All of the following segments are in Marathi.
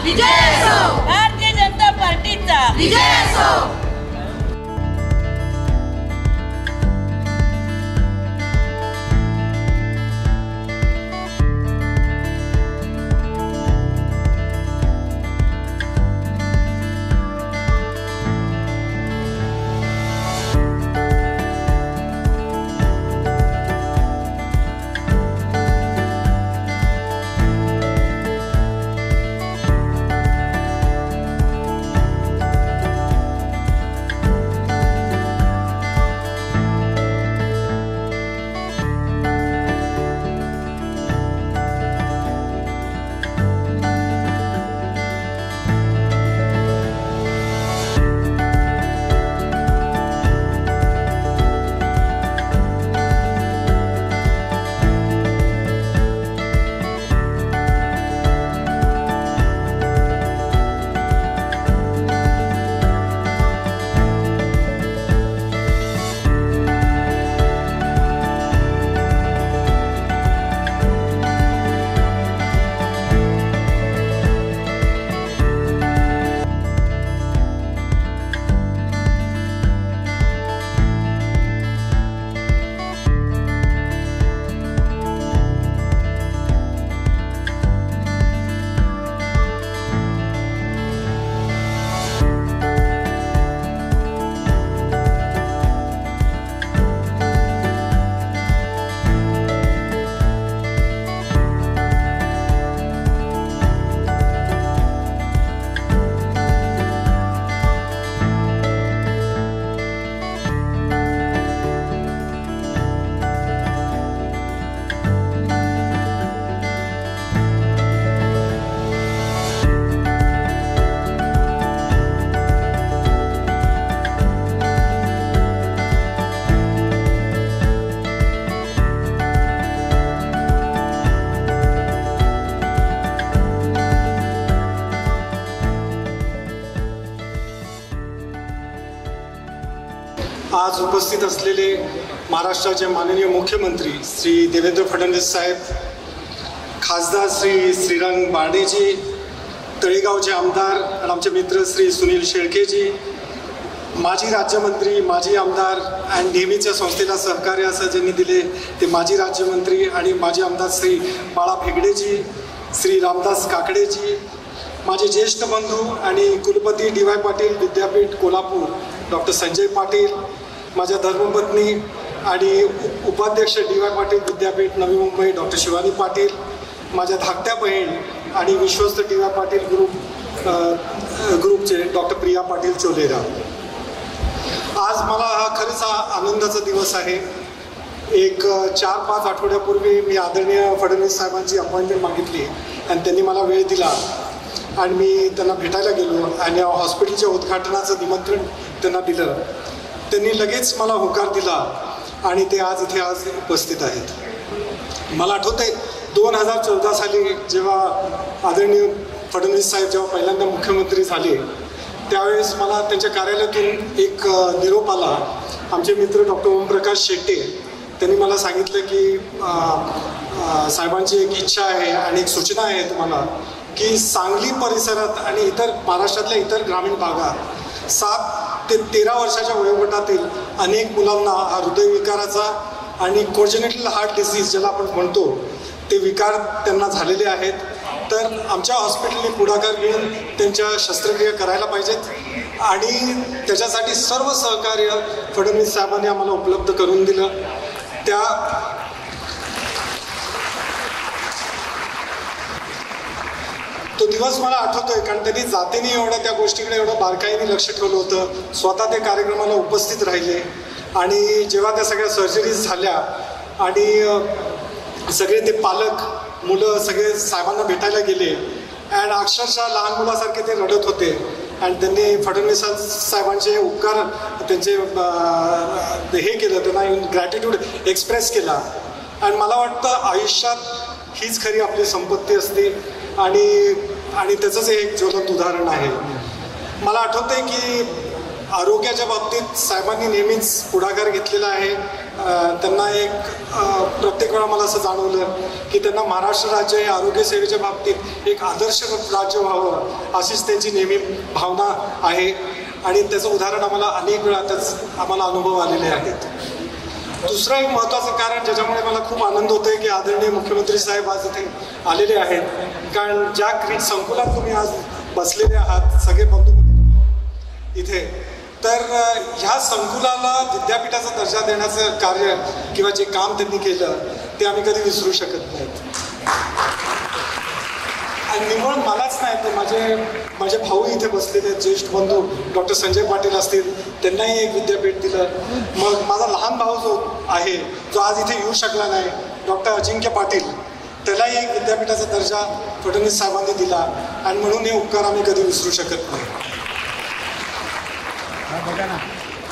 विजय असो, भारतीय जनता पार्टीचा विजय असो। आज उपस्थित असलेले महाराष्ट्राचे माननीय मुख्यमंत्री श्री देवेंद्र फडणवीस साहेब, खासदार श्री श्रीरंग बारडेजी, तळेगावचे आमदार आणि आमचे मित्र श्री सुनील शेळकेजी, माजी राज्यमंत्री, माजी आमदार आणि नेहमीच्या संस्थेला सहकार्य असं ज्यांनी दिले ते माजी राज्यमंत्री आणि माजी आमदार श्री बाळा भेगडेजी, श्री रामदास काकडेजी, माझे ज्येष्ठ बंधू आणि कुलपती डी वाय पाटील विद्यापीठ कोल्हापूर डॉक्टर संजय पाटील, माझ्या धर्मपत्नी आणि उपाध्यक्ष डी वाय पाटील विद्यापीठ नवी मुंबई डॉक्टर शिवानी पाटील, माझ्या धाकट्या बहीण आणि विश्वस्त डी वाय पाटील ग्रुपचे डॉक्टर प्रिया पाटील चोलेरा। आज मला हा खरंच आनंदाचा दिवस आहे। एक 4-5 आठवड्यापूर्वी मी आदरणीय फडणवीस साहेबांची अपॉइंटमेंट मागितली आणि त्यांनी मला वेळ दिला आणि मी त्यांना भेटायला गेलो आणि हॉस्पिटलच्या उद्घाटनाचं निमंत्रण त्यांना दिलं। त्यांनी लगेच मला होकार दिला आणि ते आज इथे उपस्थित आहेत। मला आठवतंय 2014 साली जेव्हा आदरणीय फडणवीस साहेब जेव्हा पहिल्यांदा मुख्यमंत्री झाले त्यावेळेस मला त्यांच्या कार्यालयातून एक निरोप आला। आमचे मित्र डॉक्टर ओमप्रकाश शेट्टे त्यांनी मला सांगितलं की साहेबांची एक इच्छा आहे आणि एक सूचना आहे तुम्हाला की सांगली परिसरात आणि इतर महाराष्ट्रातल्या इतर ग्रामीण भागात 7 ते 13 वर्षाच्या वयोगटातील अनेक मुलांना हा हृदयविकाराचा आणि कोंजेनिटल हार्ट डिसीज ज्याला आपण म्हणतो ते विकार त्यांना झालेले आहेत। तर आमच्या हॉस्पिटलने पुढाकार घेऊन त्यांच्या शस्त्रक्रिया करायला पाहिजेत आणि त्याच्यासाठी सर्व सहकार्य फडणवीस साहेबांनी आम्हाला उपलब्ध करून दिलं। तो दिवस मला आठवतोय कारण त्यांनी जातीने एवढं त्या गोष्टीकडे एवढं बारकाईने लक्ष ठेवलं होतं। स्वतः ते कार्यक्रमाला उपस्थित राहिले आणि जेव्हा त्या सगळ्या सर्जरीज झाल्या आणि सगळे ते पालक मुलं सगळे साहेबांना भेटायला गेले आणि अक्षरशः लहान मुलासारखे ते रडत होते आणि त्यांनी फडणवीस साहेबांचे उपकार त्यांचे हे केलं, त्यांना ग्रॅटिट्यूड एक्सप्रेस केला आणि मला वाटतं आयुष्यात हीच खरी आपली संपत्ती असते आणि त्याचंच एक ज्वलंत उदाहरण आहे। मला आठवतंय की आरोग्याच्या बाबतीत साहेबांनी नेहमीच पुढाकार घेतलेला आहे त्यांना एक प्रत्येक वेळा मला असं जाणवलं की त्यांना महाराष्ट्र राज्य हे आरोग्य सेवेच्या बाबतीत एक आदर्श राज्य व्हावं अशीच त्यांची नेहमी भावना आहे आणि त्याचं उदाहरण आम्हाला अनेक वेळा आम्हाला अनुभव आलेले आहेत. दुसरं एक महत्त्वाचं कारण ज्याच्यामुळे मला खूप आनंद होतोय की आदरणीय मुख्यमंत्री साहेब आज इथे आलेले आहेत. कारण ज्या क्रीडा संकुलात तुम्ही आज बसलेले आहात सगळे बंधू इथे, तर ह्या संकुलाला विद्यापीठाचा दर्जा देण्याचं कार्य किंवा जे काम त्यांनी केलं ते आम्ही कधी विसरू शकत नाहीत. आणि निवळ मलाच नाही तर माझे भाऊ इथे बसलेले आहेत, ज्येष्ठ बंधू डॉक्टर संजय पाटील असतील, त्यांनाही एक विद्यापीठ दिलं. मग माझा लहान भाऊ जो आहे जो आज इथे येऊ शकला नाही, डॉक्टर अजिंक्य पाटील, त्यालाही एक विद्यापीठाचा दर्जा फडणवीस साहेबांनी दिला आणि म्हणून हे उपकार आम्ही कधी विसरू शकत नाही.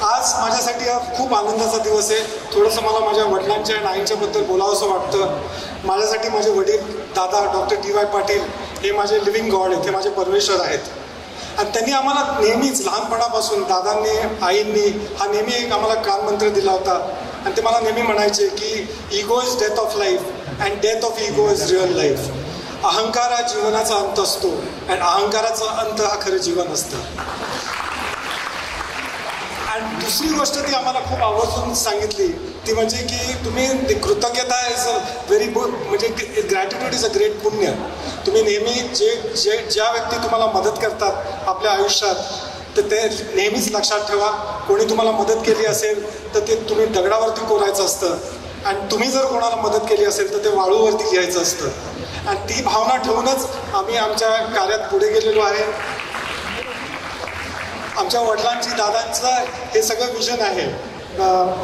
आज माझ्यासाठी हा खूप आनंदाचा दिवस आहे. थोडंसं मला माझ्या वडिलांच्या आणि आईंच्याबद्दल बोलावंसं वाटतं. माझ्यासाठी माझे वडील दादा डॉक्टर DY पाटील हे माझे लिव्हिंग गॉड आहेत, हे माझे परमेश्वर आहेत. आणि त्यांनी आम्हाला नेहमीच लहानपणापासून दादांनी आईंनी हा नेहमी एक आम्हाला कानमंत्र दिला होता आणि ते मला नेहमी म्हणायचे की ego is death of life and death of ego is real life. अहंकार हा जीवनाचा अंत असतो आणि अहंकाराचा अंत हा खरं जीवन असतं. आणि दुसरी गोष्ट ती आम्हाला खूप आवर्जून सांगितली ती म्हणजे की तुम्ही कृतज्ञता इज अ व्हेरी गुड, म्हणजे ग्रॅटिट्यूड इज अ ग्रेट पुण्य. तुम्ही नेहमी ज्या व्यक्ती तुम्हाला मदत करतात आपल्या आयुष्यात तर ते नेहमीच लक्षात ठेवा. कोणी तुम्हाला मदत केली असेल तर ते तुम्ही दगडावरती कोरायचं असतं आणि तुम्ही जर कोणाला मदत केली असेल तर ते वाळूवरती लिहायचं असतं. आणि ती भावना ठेवूनच आम्ही आमच्या कार्यात पुढे गेलेलो आहे. आमच्या वडिलांची दादांचं हे सगळं विजन आहे.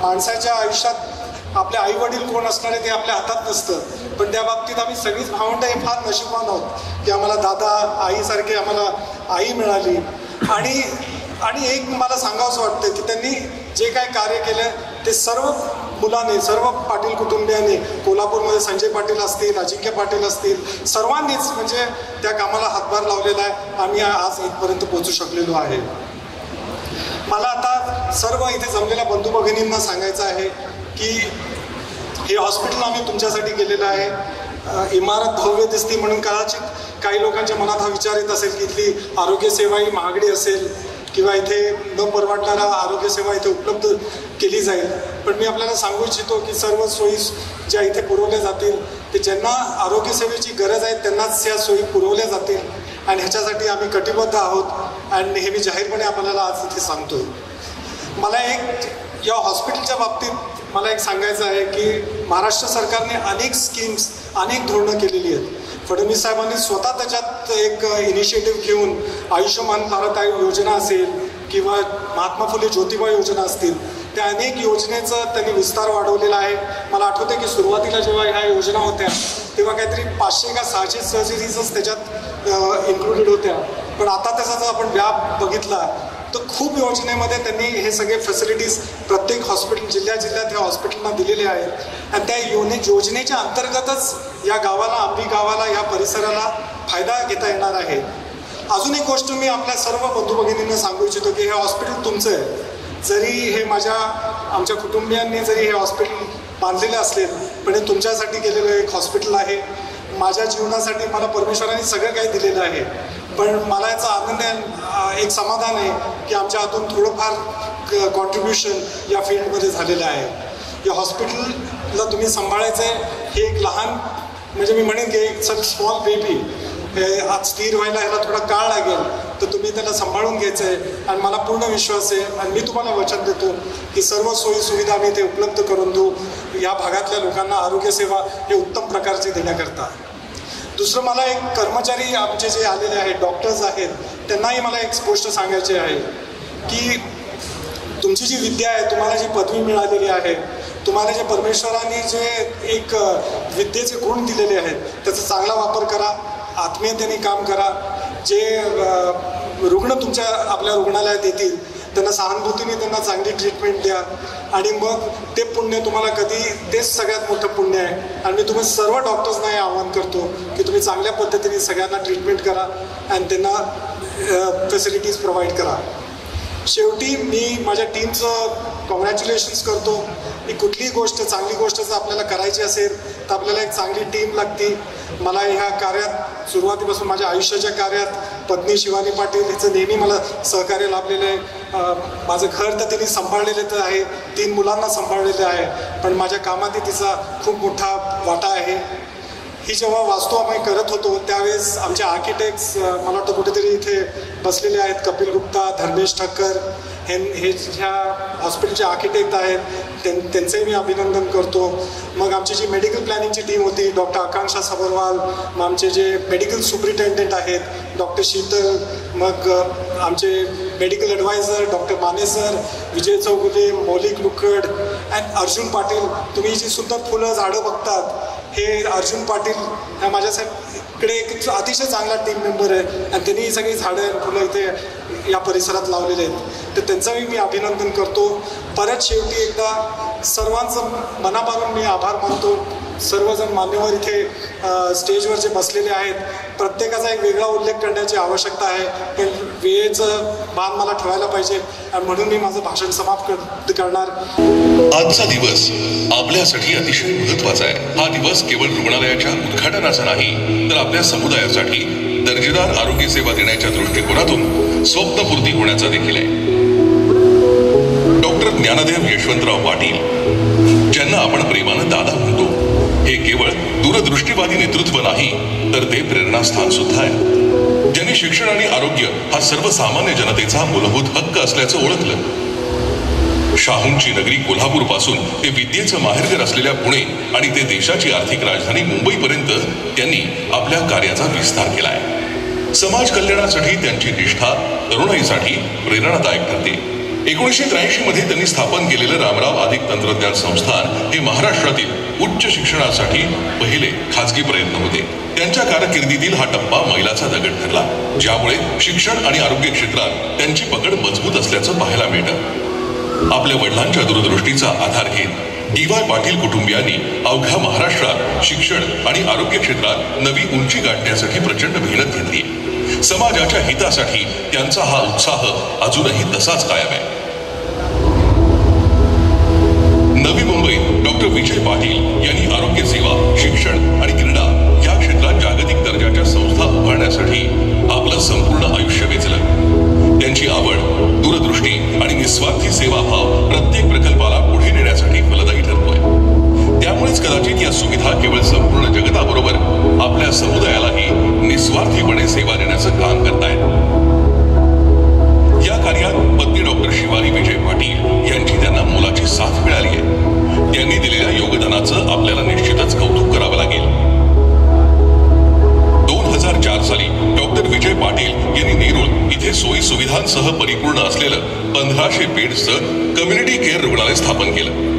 माणसाच्या आयुष्यात आपले आई वडील कोण असणार आहे ते आपल्या हातात नसतं, पण त्या बाबतीत आम्ही सगळीच भावंड हे फार नशीबवान आहोत की आम्हाला दादा आईसारखे आम्हाला आई मिळाली. आणि एक मला सांगावंसं वाटतं की त्यांनी जे काय कार्य केलं ते सर्व मुलांनी, सर्व पाटील कुटुंबियांनी, कोल्हापूरमध्ये संजय पाटील असतील, अजिंक्य पाटील असतील, सर्वांनीच म्हणजे त्या कामाला हातभार लावलेला आहे. आम्ही आज इथपर्यंत पोहोचू शकलेलो आहे. मला आता सर्व इथे जमलेल्या बंधू भगिनींना सांगायचं आहे की हे हॉस्पिटल आम्ही तुमच्यासाठी केलेलं आहे. इमारत भव्य दिसती म्हणून कदाचित काही लोकांच्या मनात हा विचार येत असेल की इथली आरोग्यसेवा ही महागडी असेल किंवा इथे न परवडणारा आरोग्यसेवा इथे उपलब्ध केली जाईल. पण मी आपल्याला सांगू इच्छितो की सर्व सोयी ज्या इथे पुरवल्या जातील ते ज्यांना आरोग्यसेवेची गरज आहे त्यांनाच या सोयी पुरवल्या जातील आणि ह्याच्यासाठी आम्ही कटिबद्ध आहोत आणि नेहमी जाहीरपणे आपल्याला आज इथे सांगतो. मला एक या हॉस्पिटलच्या बाबतीत मला एक सांगायचं आहे की महाराष्ट्र सरकारने अनेक स्कीम्स, अनेक धोरणं केलेली आहेत. फडणवीस साहेबांनी स्वतः त्याच्यात एक इनिशिएटिव्ह घेऊन आयुष्यमान भारत योजना असेल किंवा महात्मा फुले ज्योतिबा योजना असतील, त्या अनेक योजनेचं त्यांनी विस्तार वाढवलेला आहे. मला आठवते की सुरुवातीला जेव्हा ह्या योजना होत्या तेव्हा काहीतरी 500 का 600 सर्जरीजच त्याच्यात इन्क्लुडेड होत्या. पण आता त्याचा जर आपण व्याप बघितला तर खूप योजनेमध्ये त्यांनी हे सगळे फॅसिलिटीज प्रत्येक हॉस्पिटल जिल्ह्यात ह्या हॉस्पिटलना दिलेले आहेत आणि त्या योजनेच्या अंतर्गतच या गावाला, आंबी गावाला, या परिसराला फायदा घेता येणार आहे. अजून एक गोष्ट मी आपल्या सर्व बंधू भगिनींना सांगू इच्छितो की हे हॉस्पिटल तुमचं आहे. जरी हे आमच्या कुटुंबियांनी जरी हे हॉस्पिटल बांधलेले असले पण हे तुमच्यासाठी केलेलं एक हॉस्पिटल आहे. माझ्या जीवनासाठी मला परमेश्वराने सगळं काही दिलेलं आहे, पण मला याचा आनंद आहे, एक समाधान आहे की आमच्या हातून थोडंफार कॉन्ट्रीब्युशन या फील्डमध्ये झालेलं आहे. या हॉस्पिटलला तुम्ही सांभाळायचं आहे. हे एक लहान, म्हणजे मी म्हणेन की एक स्मॉल बेबी, हे आज स्थिर व्हायला ह्याला थोडा काळ लागेल, तर तुम्ही त्याला सांभाळून घ्यायचं आहे. आणि मला पूर्ण विश्वास आहे आणि मी तुम्हाला वचन देतो की सर्व सोयी सुविधा मी ते उपलब्ध करून देऊ या भागातल्या लोकांना आरोग्यसेवा हे उत्तम प्रकारची देण्याकरता. दुसरं, मला एक कर्मचारी आमचे जे आलेले आहेत, डॉक्टर्स आहेत, त्यांनाही मला एक गोष्ट सांगायची आहे की तुमची जी विद्या आहे, तुम्हाला जी पदवी मिळालेली आहे, तुम्हाला जे परमेश्वराने जे एक विद्येचे गुण दिलेले आहेत त्याचा चांगला वापर करा, आत्मीयतेने काम करा. जे रुग्ण आपल्या रुग्णालयात येतील त्यांना सहानुभूतीने त्यांना चांगली ट्रीटमेंट द्या आणि मग ते पुण्य तुम्हाला कधी, तेच सगळ्यात मोठं पुण्य आहे. आणि मी तुम्ही सर्व डॉक्टर्सना हे आवाहन करतो की तुम्ही चांगल्या पद्धतीने सगळ्यांना ट्रीटमेंट करा आणि त्यांना फॅसिलिटीज प्रोव्हाइड करा. शेवटी मी माझ्या टीमचं कॉंग्रॅच्युलेशन्स करतो. ही कुठलीही गोष्ट, चांगली गोष्ट जर आपल्याला करायची असेल तर आपल्याला एक चांगली टीम लागते. मला ह्या कार्यात सुरुवातीपासून माझ्या आयुष्याच्या कार्यात पत्नी शिवानी पाटील हिचं नेहमी मला सहकार्य लाभलेलं आहे. माझं घर तर तिने सांभाळलेलं तर आहे, 3 मुलांना सांभाळलेलं आहे, पण माझ्या कामातही तिचा खूप मोठा वाटा आहे. ही जेव्हा वास्तू आम्ही करत होतो त्यावेळेस आमचे आर्किटेक्ट्स मला वाटतं कुठेतरी इथे बसलेले आहेत, कपिल गुप्ता, धर्मेश ठक्कर, हे ह्या हॉस्पिटलचे आर्किटेक्ट आहेत, त्यांचंही मी अभिनंदन करतो. मग आमची जी मेडिकल प्लॅनिंगची टीम होती, डॉक्टर आकांक्षा सबरवाल, मग आमचे जे मेडिकल सुपरिटेंडेंट आहेत डॉक्टर शीतल, मग आमचे medical adviser doctor Mane sir, Vijay Chougule, Maulik Lukad and Arjun Patil. तुम्ही जी सुंदर फुलं झाडं बघतात हे अर्जुन पाटील ह्या माझ्यासाठी इकडे एक अतिशय चांगला टीम मेंबर आहे आणि त्यांनी ही सगळी झाडं फुलं इथे या परिसरात लावलेले आहेत, तर त्यांचंही मी अभिनंदन करतो. परत शेवटी एकदा सर्वांचं मनापासून मी आभार मानतो. सर्वजण मान्यवर इथे स्टेजवर जे बसलेले आहेत प्रत्येकाचा एक वेगळा उल्लेख करण्याची आवश्यकता आहे, पण वेळेचं भान मला ठेवायला पाहिजे आणि म्हणून मी माझं भाषण समाप्त करणार. आजचा दिवस आपल्यासाठी अतिशय महत्त्वाचा आहे. हा दिवस केवळ रुग्णालयाच्या उद्घाटनाचा नाही तर आपल्या समुदायासाठी दर्जेदार आरोग्य सेवा देण्याच्या दृष्टिकोनातून स्वप्नपूर्ती होण्याचा देखील आहे. डॉक्टर ज्ञानदेव यशवंतराव पाटील, ज्यांना आपण प्रेमानं दादा म्हणतो, हे केवळ दूरदृष्टीवादी नेतृत्व नाही तर ते प्रेरणास्थान सुद्धा आहे. ज्यांनी शिक्षण आणि आरोग्य हा सर्वसामान्य जनतेचा मूलभूत हक्क असल्याचं ओळखलं. शाहूंची नगरी कोल्हापूर पासून ते विद्येचं माहेरघर असलेल्या पुणे आणि ते देशाची आर्थिक राजधानी मुंबईपर्यंत त्यांनी आपल्या कार्याचा विस्तार केलाय. समाज कल्याणासाठी त्यांची निष्ठा तरुणाईसाठी प्रेरणादायक ठरते. 1983 मध्ये त्यांनी स्थापन केलेलं रामराव आदिक तंत्रज्ञान संस्थान हे महाराष्ट्रातील उच्च शिक्षणासाठी पहिले खाजगी प्रयत्न होते. त्यांच्या कारकिर्दीतील हा टप्पा मैलाचा दगड ठरला, ज्यामुळे शिक्षण आणि आरोग्य क्षेत्रात त्यांची पकड मजबूत असल्याचं पाहायला मिळतं. आपल्या वडिलांच्या दूरदृष्टीचा आधार घेत डी.वाय. पाटील कुटुंबियांनी अवघ्या महाराष्ट्रात शिक्षण आणि आरोग्य क्षेत्रात नवी उंची गाठण्यासाठी प्रचंड मेहनत घेतली. समाजाच्या हितासाठी त्यांचा हा उत्साह अजूनही तसाच कायम आहे. नवी मुंबईत डॉक्टर विजय पाटील यांनी आरोग्य सेवा, शिक्षण आणि क्रीडा या क्षेत्रात जागतिक दर्जाच्या संस्था उभारण्यासाठी आपलं संपूर्ण आयुष्य वेचलं. त्यांची आवड, दूरदृष्टी आणि निस्वार्थी सेवाभाव प्रत्येक प्रकल्पाला पुढे नेण्यासाठी फलदायी ठरतोय. त्यामुळेच कदाचित या सुविधा केवळ संपूर्ण जगताबरोबर आपल्या समुदायालाही निस्वार्थीपणे सेवा देण्याचं काम करतायत. या कार्यात पत्नी डॉक्टर शिवानी विजय पाटील यांची त्यांना मोलाची साथ मिळाली आहे. त्यांनी दिलेल्या योगदानाचं आपल्याला निश्चितच कौतुक करावं लागेल. 2004 साली डॉक्टर विजय पाटील यांनी नेरूळ इथे सोयी सुविधांसह परिपूर्ण असलेलं 1500 बेड्सचं कम्युनिटी केअर रुग्णालय स्थापन केलं.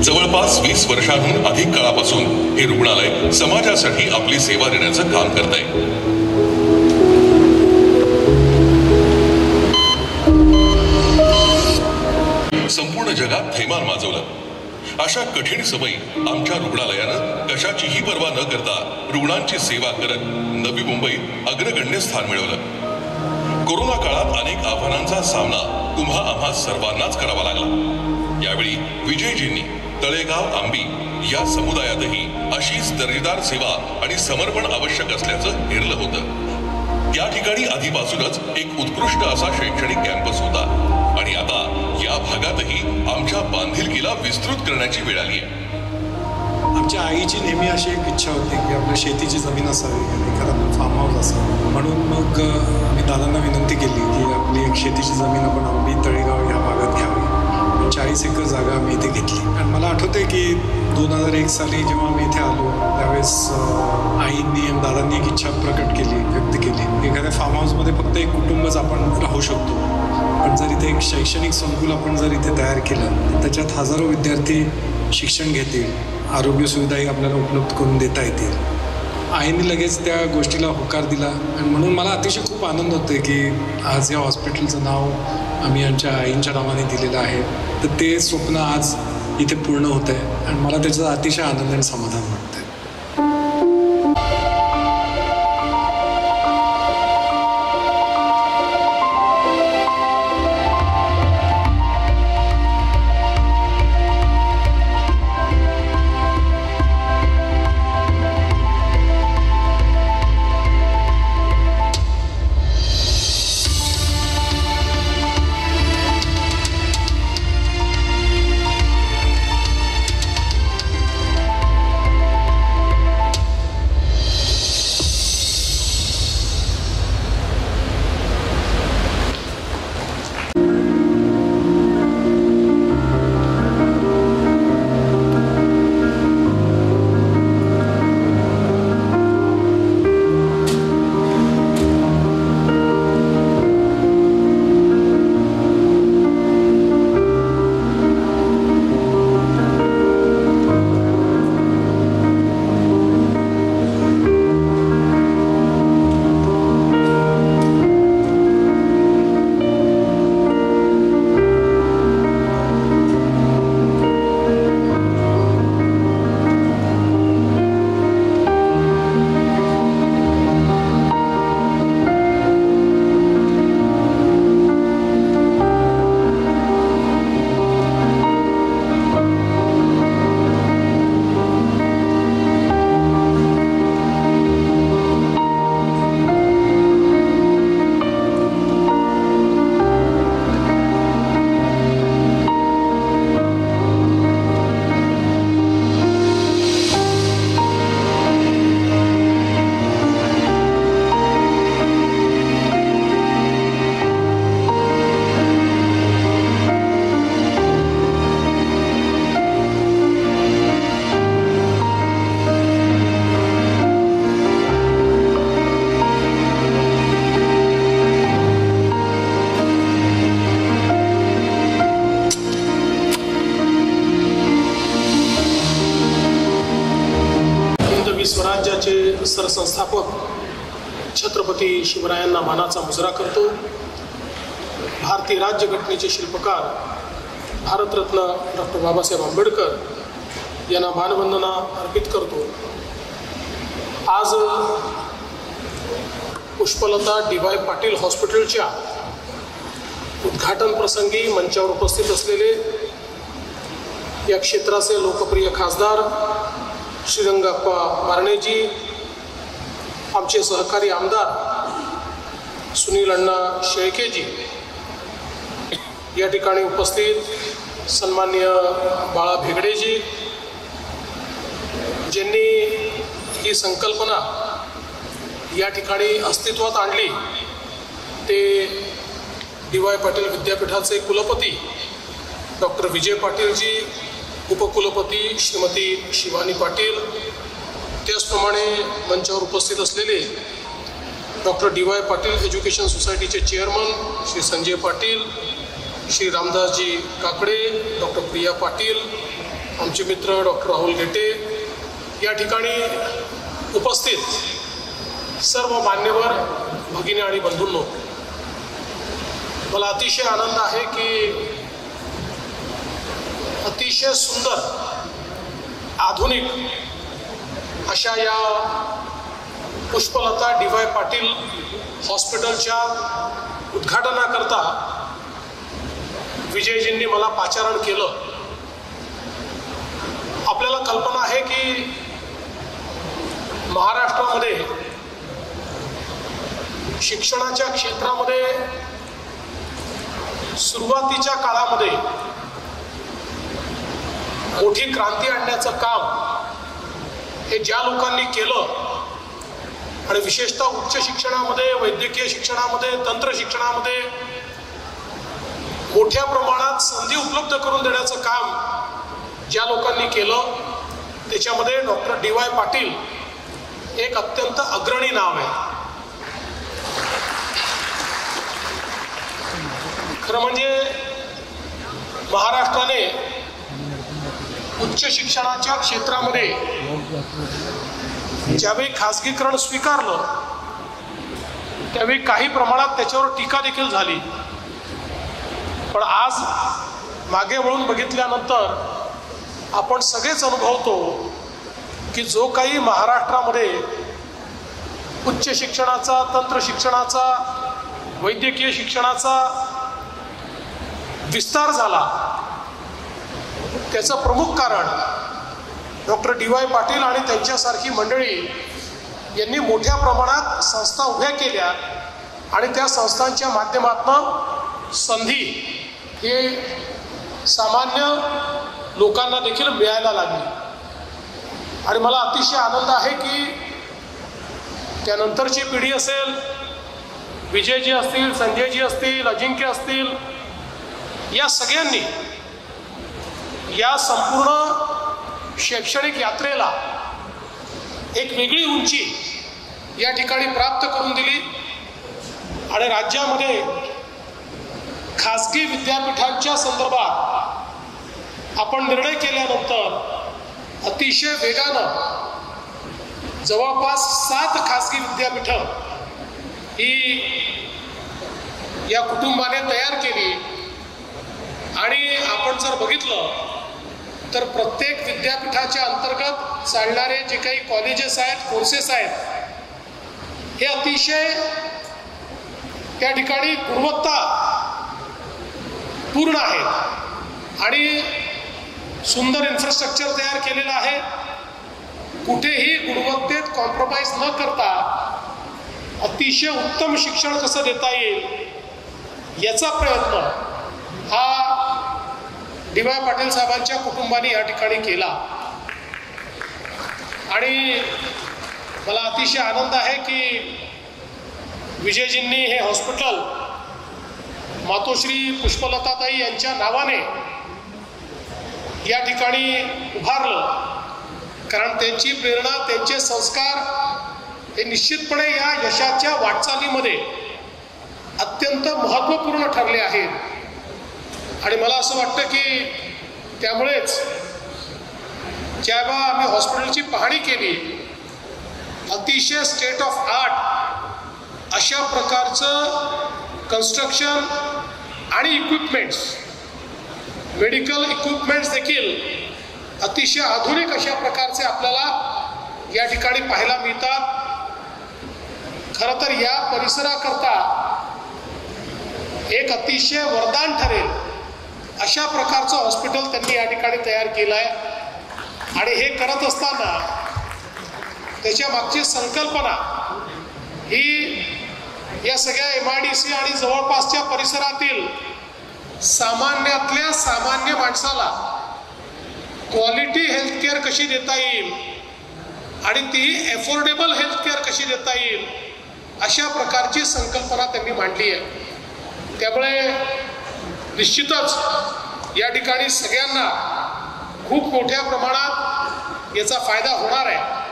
जवळपास 20 वर्षांहून अधिक काळापासून हे रुग्णालय समाजासाठी आपली सेवा देण्याचं काम करत आहे. संपूर्ण जगात थैमान माजवलं. अशा कठीण समयी आमच्या रुग्णालयानं कशाचीही पर्वा न करता रुग्णांची सेवा करत नवी मुंबईत अग्रगण्य स्थान मिळवलं. कोरोना काळात अनेक आव्हानांचा सामना तुम्हा आम्हा सर्वांनाच करावा लागला. यावेळी विजयजींनी तळेगाव आंबी या समुदायातही अशीच दर्जेदार सेवा आणि समर्पण आवश्यक असल्याचं हेरलं होतं. या ठिकाणी आधीपासूनच एक उत्कृष्ट असा शैक्षणिक कॅम्पस होता आणि आता या भागातही आमच्या बांधिलकीला विस्तृत करण्याची वेळ आली आहे. आमच्या आईची नेहमी अशी एक इच्छा होती की आपल्या शेतीची जमीन असावी, एखादा फार्म हाऊस असावं. म्हणून मग आम्ही दादांना विनंती केली की आपली एक शेतीची जमीन आपण आंबी तळेगाव या भागात घ्यावी. 40 एकर जागा आम्ही इथे घेतली आणि मला आठवतं आहे की 2001 साली जेव्हा आम्ही इथे आलो त्यावेळेस आईंनी आणि दादांनी एक इच्छा व्यक्त केली. एखाद्या फार्म हाऊसमध्ये फक्त एक कुटुंबच आपण राहू शकतो, पण जर इथे एक शैक्षणिक संकुल आपण जर इथे तयार केलं तर त्याच्यात हजारो विद्यार्थी शिक्षण घेतील, आरोग्य सुविधाही आपल्याला उपलब्ध करून देता येतील. आईने लगेच त्या गोष्टीला होकार दिला आणि म्हणून मला अतिशय खूप आनंद होतो की आज या हॉस्पिटलचं नाव आम्ही आमच्या आईंच्या नावाने दिलेलं आहे. तर ते स्वप्न आज इथे पूर्ण होत आहे आणि मला त्याचा अतिशय आनंद आणि समाधान वाटतं. सरसंस्थापक छत्रपती शिवरायांना मानाचा मुजरा करतो. भारतीय राज्यघटनेचे शिल्पकार भारतरत्न डॉक्टर बाबासाहेब आंबेडकर यांना मानवंदना अर्पित करतो. आज पुष्पलता डी.वाय. पाटील हॉस्पिटलच्या उद्घाटन प्रसंगी मंचावर उपस्थित असलेले या क्षेत्राचे लोकप्रिय खासदार श्रीरंगाप्पा मारणेजी, आमचे सहकारी आमदार सुनील अण्णा शेळकेजी, या ठिकाणी उपस्थित सन्माननीय बाळा भेगडेजी, ज्यांनी ही संकल्पना या ठिकाणी अस्तित्वात आणली, ते डी.वाय. पाटील विद्यापीठाचे कुलपती डॉक्टर विजय पाटीलजी, उपकुलपती श्रीमती शिवानी पाटील, त्याचप्रमाणे मंचावर उपस्थित असलेले डॉक्टर डी.वाय. पाटील एज्युकेशन सोसायटीचे चेअरमन श्री संजय पाटील, श्री रामदासजी काकडे, डॉक्टर प्रिया पाटील, आमचे मित्र डॉक्टर राहुल गेटे, या ठिकाणी उपस्थित सर्व मान्यवर भगिनी आणि बंधूंनो, मला अतिशय आनंद आहे की अतिशय सुंदर आधुनिक अशा या पुष्पलता डी.वाय. पाटील हॉस्पिटलच्या उद्घाटनाकरता विजयजींनी मला पाचारण केलं. आपल्याला कल्पना आहे की महाराष्ट्रामध्ये शिक्षणाच्या क्षेत्रामध्ये सुरुवातीच्या काळामध्ये मोठी क्रांती आणण्याचं काम हे ज्या लोकांनी केलं आणि विशेषतः उच्च शिक्षणामध्ये, वैद्यकीय शिक्षणामध्ये, तंत्र शिक्षणामध्ये मोठ्या प्रमाणात संधी उपलब्ध करून देण्याचं काम ज्या लोकांनी केलं, त्याच्यामध्ये डॉक्टर डी.वाय. पाटील एक अत्यंत अग्रणी नाव आहे. खरं म्हणजे महाराष्ट्राने उच्च शिक्षणाच्या क्षेत्रामध्ये ज्यावेळी खाजगीकरण स्वीकारलं त्यावेळी काही प्रमाणात त्याच्यावर टीका देखील झाली. पण आज मागे वळून बघितल्यानंतर आपण सगळेच अनुभवतो की जो काही महाराष्ट्रामध्ये उच्च शिक्षणाचा, तंत्र शिक्षणाचा, वैद्यकीय शिक्षणाचा विस्तार झाला, त्याचं प्रमुख कारण डॉक्टर डी.वाय. पाटील आणि त्यांच्यासारखी मंडळी यांनी मोठ्या प्रमाणात संस्था उभ्या केल्या आणि त्या संस्थांच्या माध्यमातून संधी हे सामान्य लोकांना देखील मिळायला लागली. आणि मला अतिशय आनंद आहे की त्यानंतरची पिढी असेल, विजयजी असतील, संजयजी असतील, अजिंक्य असतील, या सगळ्यांनी या संपूर्ण शैक्षणिक यात्रेला एक वेगळी उंची या ठिकाणी प्राप्त करून दिली. आणि राज्यामध्ये खाजगी विद्यापीठांच्या संदर्भात आपण निर्णय केल्यानंतर अतिशय वेगानं जवळपास 7 खाजगी विद्यापीठं ही या कुटुंबाने तयार केली. आणि आपण जर बघितलं तर प्रत्येक विद्यापीठाच्या अंतर्गत चालणारे जे काही कॉलेजेस आहेत, कोर्सेस आहेत, हे अतिशय त्या ठिकाणी गुणवत्ता पूर्ण आहेत आणि सुंदर इन्फ्रास्ट्रक्चर तयार केलेलं आहे. कुठेही गुणवत्तेत कॉम्प्रोमाइज न करता अतिशय उत्तम शिक्षण कसं देता येईल याचा प्रयत्न हा डी.वाय. पाटील साहेबांच्या कुटुंबाने या ठिकाणी केला. आणि मला अतिशय आनंद आहे की विजयजींनी हे हॉस्पिटल मातोश्री पुष्पलताताई यांच्या नावाने या ठिकाणी उभारलं. कारण त्यांची प्रेरणा, त्यांचे संस्कार हे निश्चितपणे या यशाच्या वाटचालीमध्ये अत्यंत महत्त्वपूर्ण ठरले आहेत. आणि मला असं वाटतं की त्यामुळेच जेव्हा आम्ही हॉस्पिटलची पाहणी केली अतिशय स्टेट ऑफ आर्ट अशा प्रकारचं कन्स्ट्रक्शन आणि इक्विपमेंट्स, मेडिकल इक्विपमेंट्स देखील अतिशय आधुनिक अशा प्रकारचे आपल्याला या ठिकाणी पाहायला मिळतात. खरं तर या परिसराकरता एक अतिशय वरदान ठरेल अशा प्रकारचं हॉस्पिटल त्यांनी या ठिकाणी तयार केलं आहे. आणि हे करत असताना त्याच्या मागची संकल्पना ही या सगळ्या MIDC आणि जवळपासच्या परिसरातील सामान्यातल्या सामान्य माणसाला क्वालिटी हेल्थकेअर कशी देता येईल आणि ती अफोर्डेबल हेल्थकेअर कशी देता येईल अशा प्रकारची संकल्पना त्यांनी मांडली आहे. त्यामुळे निश्चितच या ठिकाणी सगळ्यांना खूप मोठ्या प्रमाणात याचा फायदा होणार आहे.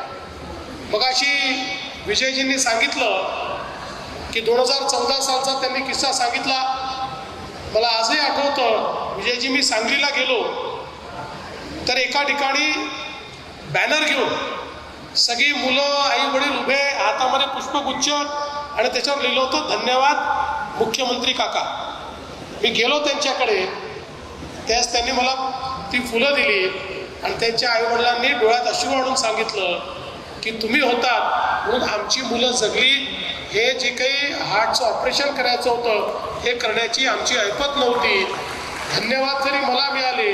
मगाशी विजयजींनी सांगितलं की 2014 सालचा त्यांनी किस्सा सांगितला. मला आजही आठवतं, विजयजी मी सांगलीला गेलो तर एका ठिकाणी बॅनर घेऊन सगळी मुलं आई वडील उभे, हातामध्ये पुष्पगुच्छ आणि त्याच्यावर लिहिलं होतं धन्यवाद मुख्यमंत्री काका. मी गेलो त्यांच्याकडे, त्यास त्यांनी मला ती फुलं दिली आणि त्यांच्या आईवडिलांनी डोळ्यात अश्रू आणून सांगितलं की तुम्ही होतात म्हणून आमची मुलं जगली. हे जे काही हार्टचं ऑपरेशन करायचं होतं हे करण्याची आमची ऐपत नव्हती. धन्यवाद जरी मला मिळाले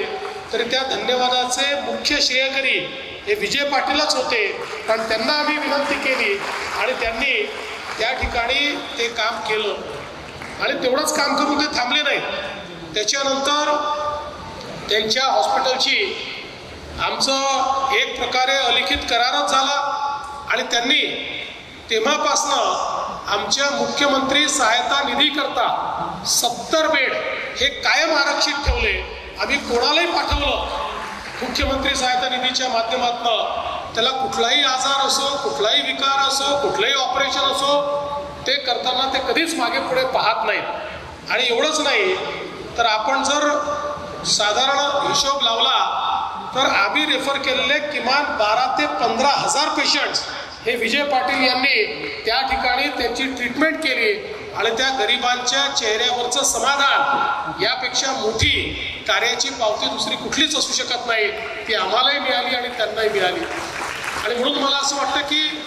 तरी त्या धन्यवादाचे मुख्य श्रेयकरी हे विजय पाटीलच होते, कारण त्यांना आम्ही विनंती केली आणि त्यांनी त्या ठिकाणी ते काम केलं. आणि तेवढंच काम करून ते थांबले नाहीत. त्याच्यानंतर त्यांच्या हॉस्पिटलची आमचं एक प्रकारे अलिखित करारच झाला आणि त्यांनी तेव्हापासनं आमच्या मुख्यमंत्री सहायता निधी करता 70 बेड हे कायम आरक्षित ठेवले. आम्ही कोणालाही पाठवलं मुख्यमंत्री सहायता निधीच्या माध्यमातून, त्याला कुठलाही आजार असो, कुठलाही विकार असो, कुठलंही ऑपरेशन असो, ते करताना ते कधीच मागे पुढे पाहत नाहीत. आणि एवढंच नाही तर आपण जर साधारण हिशोब लावला तर आम्ही रेफर केलेले किमान 12 ते 15 हजार पेशंट्स हे विजय पाटील यांनी त्या ठिकाणी त्यांची ट्रीटमेंट केली. आणि त्या गरिबांच्या चेहऱ्यावरचं समाधान यापेक्षा मोठी कार्याची पावती दुसरी कुठलीच असू शकत नाही. ती आम्हालाही मिळाली आणि त्यांनाही मिळाली. आणि म्हणून मला असं वाटतं की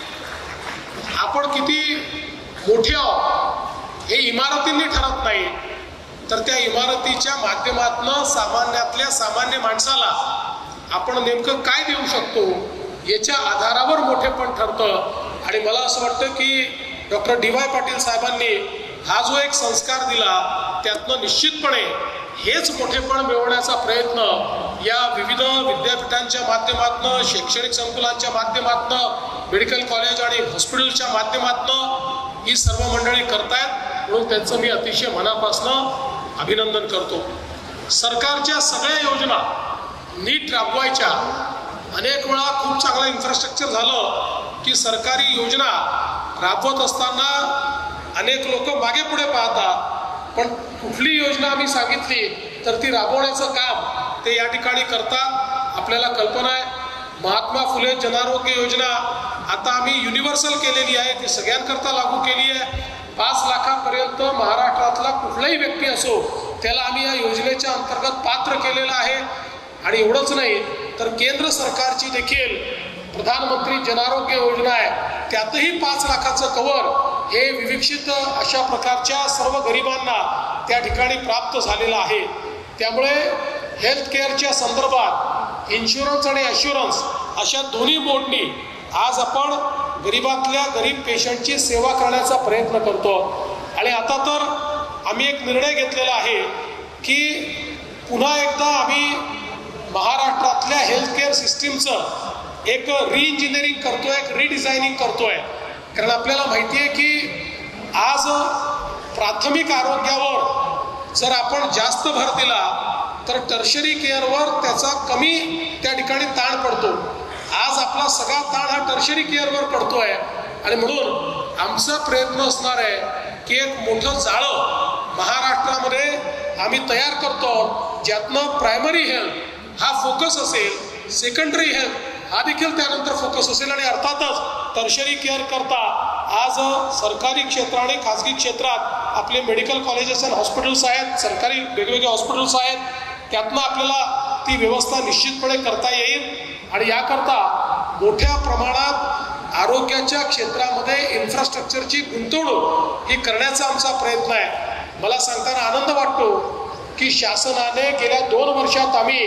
आपण किती मोठे आहोत हे इमारतींनी ठरत नाही, तर त्या इमारतीच्या माध्यमातून सामान्यातल्या सामान्य माणसाला आपण नेमकं काय देऊ शकतो याच्या आधारावर मोठेपण ठरतं. आणि मला असं वाटतं की डॉक्टर DY पाटील साहेबांनी हा जो एक संस्कार दिला त्यातनं निश्चितपणे हेच मोठेपण मिळवण्याचा प्रयत्न या विविध विद्यापीठांच्या माध्यमातून, शैक्षणिक संकुलांच्या माध्यमातून, मेडिकल कॉलेज आणि हॉस्पिटलच्या माध्यमातून ही सर्व मंडळी करतायत. म्हणून त्यांचं मी अतिशय मनापासून अभिनंदन करतो. सरकारच्या सगळ्या योजना नीट राबवायच्या. अनेक वेळा खूप चांगलं इन्फ्रास्ट्रक्चर झालं की सरकारी योजना राबवत असताना अनेक लोक मागे पुढे पाहतात, पण कुठली योजना आम्ही सांगितली तर ती राबवण्याचं काम ते या ठिकाणी करतात. आपल्याला कल्पना आहे महात्मा फुले जनआरोग्य योजना आता आम्ही युनिव्हर्सल केलेली आहे, ती सगळ्यांकरता लागू केली आहे. 5 लाखापर्यंत महाराष्ट्रातला कुठलाही व्यक्ती असो त्याला आम्ही या योजनेच्या अंतर्गत पात्र केलेलं आहे. आणि एवढंच नाही तर केंद्र सरकारची देखील प्रधानमंत्री जनआरोग्य योजना आहे, त्यातही 5 लाखाचं कव्हर हे विविक्षित अशा प्रकारच्या सर्व गरिबांना त्या ठिकाणी प्राप्त झालेलं आहे. त्यामुळे हेल्थकेअरच्या संदर्भात इन्शुरन्स आणि ॲश्युरन्स अशा दोन्ही बोर्डनी आज आपण गरिबातल्या गरीब पेशंटची सेवा करण्याचा प्रयत्न करतो. आणि आता तर आम्ही एक निर्णय घेतलेला आहे की पुन्हा एकदा आम्ही महाराष्ट्रातल्या हेल्थकेअर सिस्टीमचं एक रिइंजिनिअरिंग करतोय, एक रिडिझायनिंग करतोय. कारण आपल्याला माहिती आहे की आज प्राथमिक आरोग्यावर जर आपण जास्त भर दिला तर टर्शरी केअरवर त्याचा कमी त्या ठिकाणी ताण पडतो. आज आपला सगळा ताण हा टर्शरी केअरवर पडतोय. आणि म्हणून आमचा प्रयत्न असणार आहे की एक मोठं जाळं महाराष्ट्रामध्ये आम्ही तयार करतो, ज्यातनं प्रायमरी हेल्थ हा फोकस असेल, सेकंडरी हेल्थ हा देखील त्यानंतर फोकस असेल. आणि अर्थातच टर्शरी केअर करता आज सरकारी क्षेत्र आणि खाजगी क्षेत्रात आपले मेडिकल कॉलेजेस आणि हॉस्पिटल्स आहेत, सरकारी वेगवेगळे हॉस्पिटल्स आहेत, त्यातनं आपल्याला ती व्यवस्था निश्चितपणे करता येईल. आणि याकरता मोठ्या प्रमाणात आरोग्याच्या क्षेत्रामध्ये इन्फ्रास्ट्रक्चरची गुंतवणूक ही करण्याचा आमचा प्रयत्न आहे. मला सांगताना आनंद वाटतो की शासनाने गेल्या 2 वर्षात आम्ही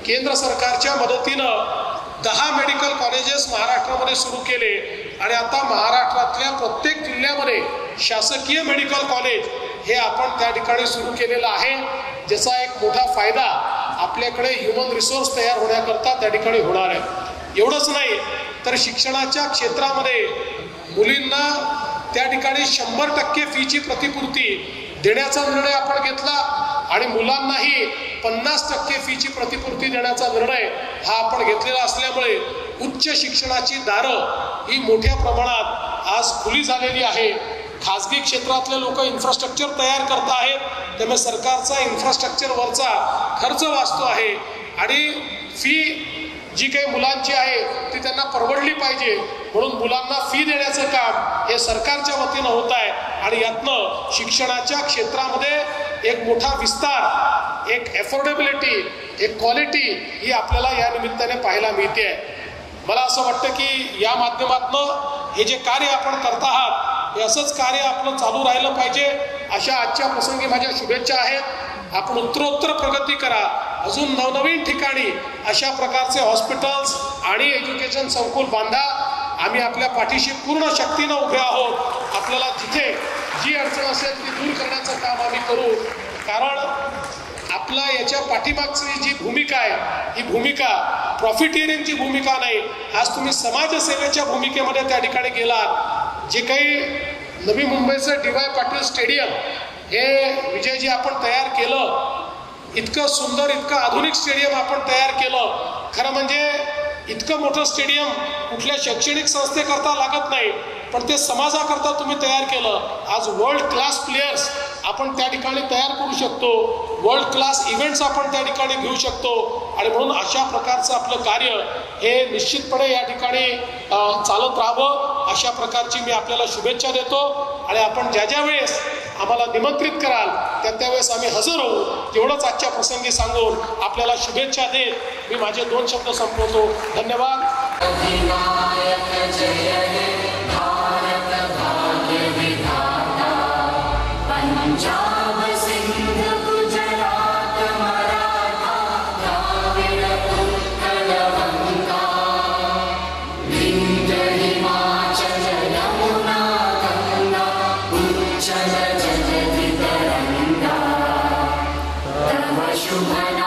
केंद्र सरकारच्या मदतीनं 10 मेडिकल कॉलेजेस महाराष्ट्रामध्ये सुरू केले आणि आता महाराष्ट्रातल्या प्रत्येक जिल्ह्यामध्ये शासकीय मेडिकल कॉलेज हे आपण त्या ठिकाणी सुरू केलेलं आहे, ज्याचा एक मोठा फायदा आपल्याकडे ह्युमन रिसोर्स तयार होण्याकरता त्या ठिकाणी होणार आहे. एवढंच नाही तर शिक्षणाच्या क्षेत्रामध्ये मुलींना त्या ठिकाणी 100% फीची प्रतिपूर्ती देण्याचा निर्णय आपण घेतला आणि मुलांनाही 50% फीची प्रतिपूर्ती देण्याचा निर्णय हा आपण घेतलेला असल्यामुळे उच्च शिक्षणाची दारं ही मोठ्या प्रमाणात आज खुली झालेली आहे. खाजगी क्षेत्रातले लोक इन्फ्रास्ट्रक्चर तयार करत आहेत, त्यामुळे सरकारचा इन्फ्रास्ट्रक्चरवरचा खर्च वाचतो आहे आणि फी जी काही मुलांची आहे ती त्यांना परवडली पाहिजे म्हणून मुलांना फी देण्याचं काम हे सरकारच्या वतीनं होत आहे. आणि यातनं शिक्षणाच्या क्षेत्रामध्ये एक मोठा विस्तार, एक अफोर्डेबिलिटी, एक क्वालिटी ही आपल्याला या निमित्ताने पाहायला मिळते आहे. मला असं वाटतं की या माध्यमातनं हे जे कार्य आपण करत आहात हे असंच कार्य आपलं चालू राहिलं पाहिजे. अशा आजच्या प्रसंगी माझ्या शुभेच्छा आहेत. आपण उत्तरोत्तर प्रगती करा, अजून नवनवीन ठिकाणी अशा प्रकारचे हॉस्पिटल्स आणि एज्युकेशन संकुल बांधा. आम्ही आपल्या पाठीशी पूर्ण शक्तीनं उभे आहोत. आपल्याला जिथे जी अडचण असेल ती दूर करण्याचं काम आम्ही करू. कारण आपला याच्या पाठीमागची जी भूमिका आहे ही भूमिका प्रॉफिटेरियनची भूमिका नाही. आज तुम्ही समाजसेवेच्या भूमिकेमध्ये त्या ठिकाणी गेलात. जे काही नवी मुंबईचं डी वाय पाटील स्टेडियम हे विजयजी आपण तयार केलं, इतकं सुंदर, इतकं आधुनिक स्टेडियम आपण तयार केलं. खरं म्हणजे इतकं मोठं स्टेडियम कुठल्या शैक्षणिक संस्थेकरता लागत नाही, पण ते समाजाकरता तुम्ही तयार केलं. आज वर्ल्ड क्लास प्लेयर्स आपण त्या ठिकाणी तयार करू शकतो, वर्ल्ड क्लास इव्हेंट्स आपण त्या ठिकाणी घेऊ शकतो. आणि म्हणून अशा प्रकारचं आपलं कार्य हे निश्चितपणे या ठिकाणी चालत राहावं अशा प्रकारची मी आपल्याला शुभेच्छा देतो. आणि आपण ज्या ज्या वेळेस आम्हाला निमंत्रित कराल त्यावेळेस आम्ही हजर होऊ एवढंच आजच्या प्रसंगी सांगून आपल्याला शुभेच्छा देत मी माझे 2 शब्द संपवतो. धन्यवाद. शुभ